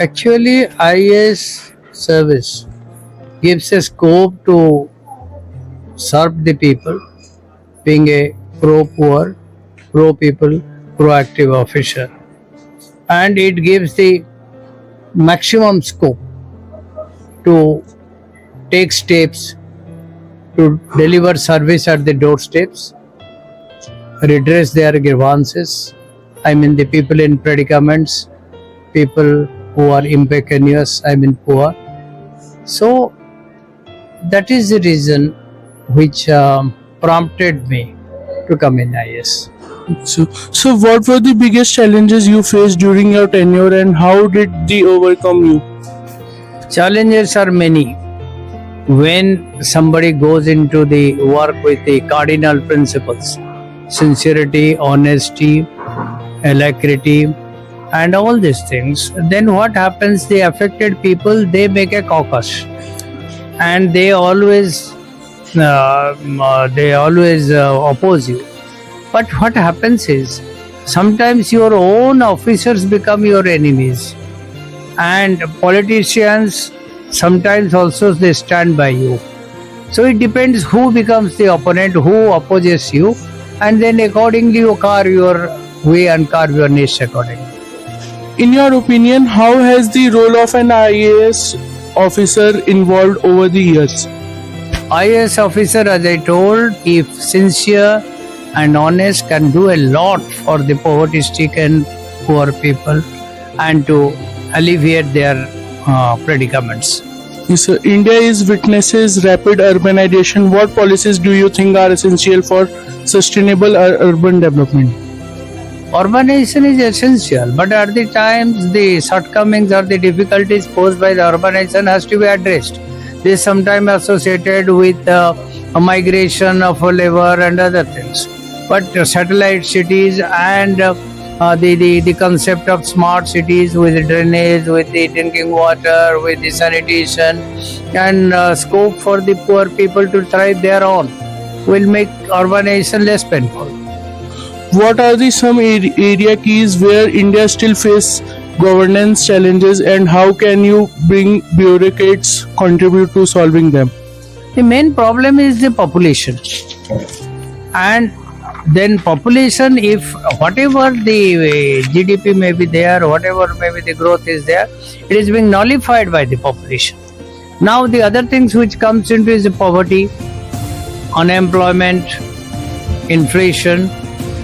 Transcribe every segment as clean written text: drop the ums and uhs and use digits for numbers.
Actually, IAS service gives a scope to serve the people, being a pro-poor, pro-people, proactive officer. And it gives the maximum scope to take steps to deliver service at the doorsteps, redress their grievances. I mean, the people in predicaments, people who are impecunious, I mean, poor. So, that is the reason which prompted me to come in IS. So what were the biggest challenges you faced during your tenure and how did they overcome you? Challenges are many. When somebody goes into the work with the cardinal principles, sincerity, honesty, alacrity, and all these things, then what happens? The affected people, they make a caucus, and they always oppose you. But what happens is sometimes your own officers become your enemies, and politicians sometimes also they stand by you. So it depends who becomes the opponent, who opposes you, and then accordingly you carve your way and carve your niche accordingly. In your opinion, how has the role of an IAS officer evolved over the years? IAS officer, as I told, if sincere and honest, can do a lot for the poverty-stricken poor people and to alleviate their predicaments. Yes, sir. India is witnesses rapid urbanization. What policies do you think are essential for sustainable urban development? Urbanization is essential, but at the times the shortcomings or the difficulties posed by the urbanization has to be addressed. This is sometimes associated with a migration of labor and other things. But satellite cities and the concept of smart cities with drainage, with the drinking water, with the sanitation, and scope for the poor people to thrive their own will make urbanization less painful. What are the some area keys where India still face governance challenges and how can you bring bureaucrats contribute to solving them? The main problem is the population. And then population, if whatever the GDP may be there, whatever maybe the growth is there, it is being nullified by the population. Now the other things which comes into is the poverty, unemployment, inflation,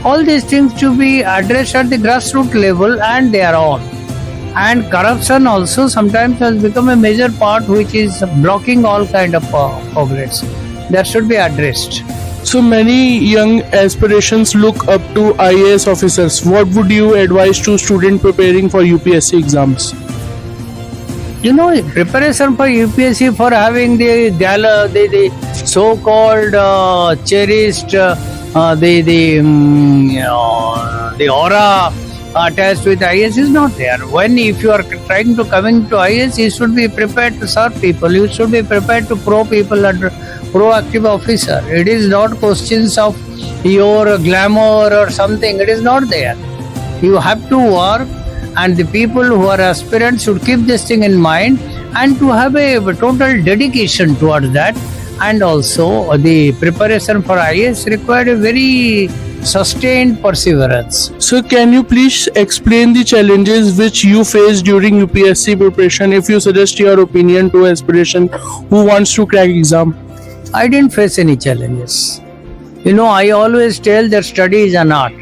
all these things to be addressed at the grassroots level and their own. And corruption also sometimes has become a major part which is blocking all kind of progress. That should be addressed. So many young aspirations look up to IAS officers. What would you advise to students preparing for UPSC exams? You know, preparation for UPSC for having the so-called cherished the aura attached with IAS is not there. When if you are trying to coming to IAS, you should be prepared to serve people. You should be prepared to pro people and proactive officer. It is not questions of your glamour or something. It is not there. You have to work, and the people who are aspirants should keep this thing in mind and to have a total dedication towards that. And also the preparation for IAS required a very sustained perseverance. So can you please explain the challenges which you face during UPSC preparation if you suggest your opinion to aspiration who wants to crack exam? I didn't face any challenges. You know, I always tell that study is an art.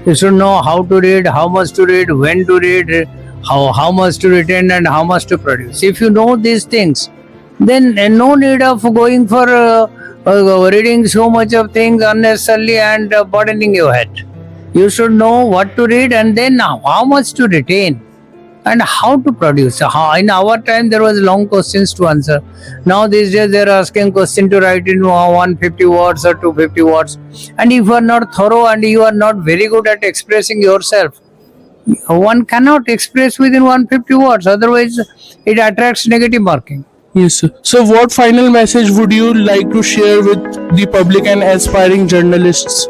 You should know how to read, how much to read, when to read, how much to retain and how much to produce. If you know these things, then no need of going for reading so much of things unnecessarily and burdening your head. You should know what to read and then how much to retain and how to produce. In our time, there was long questions to answer. Now these days, they are asking question to write in 150 words or 250 words. And if you are not thorough and you are not very good at expressing yourself, one cannot express within 150 words. Otherwise, it attracts negative marking. Yes, sir. So what final message would you like to share with the public and aspiring journalists?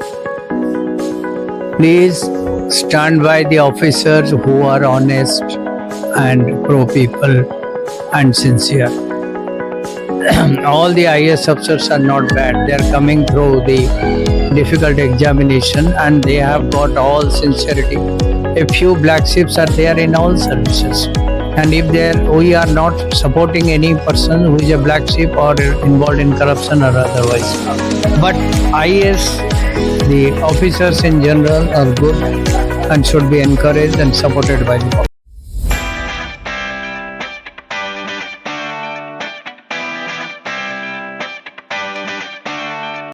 Please stand by the officers who are honest, and pro people and sincere. All the IAS officers are not bad. They are coming through the difficult examination and they have got all sincerity. A few black sheeps are there in all services. And if we are not supporting any person who is a black sheep or involved in corruption or otherwise. But IAS, the officers in general are good and should be encouraged and supported by the public.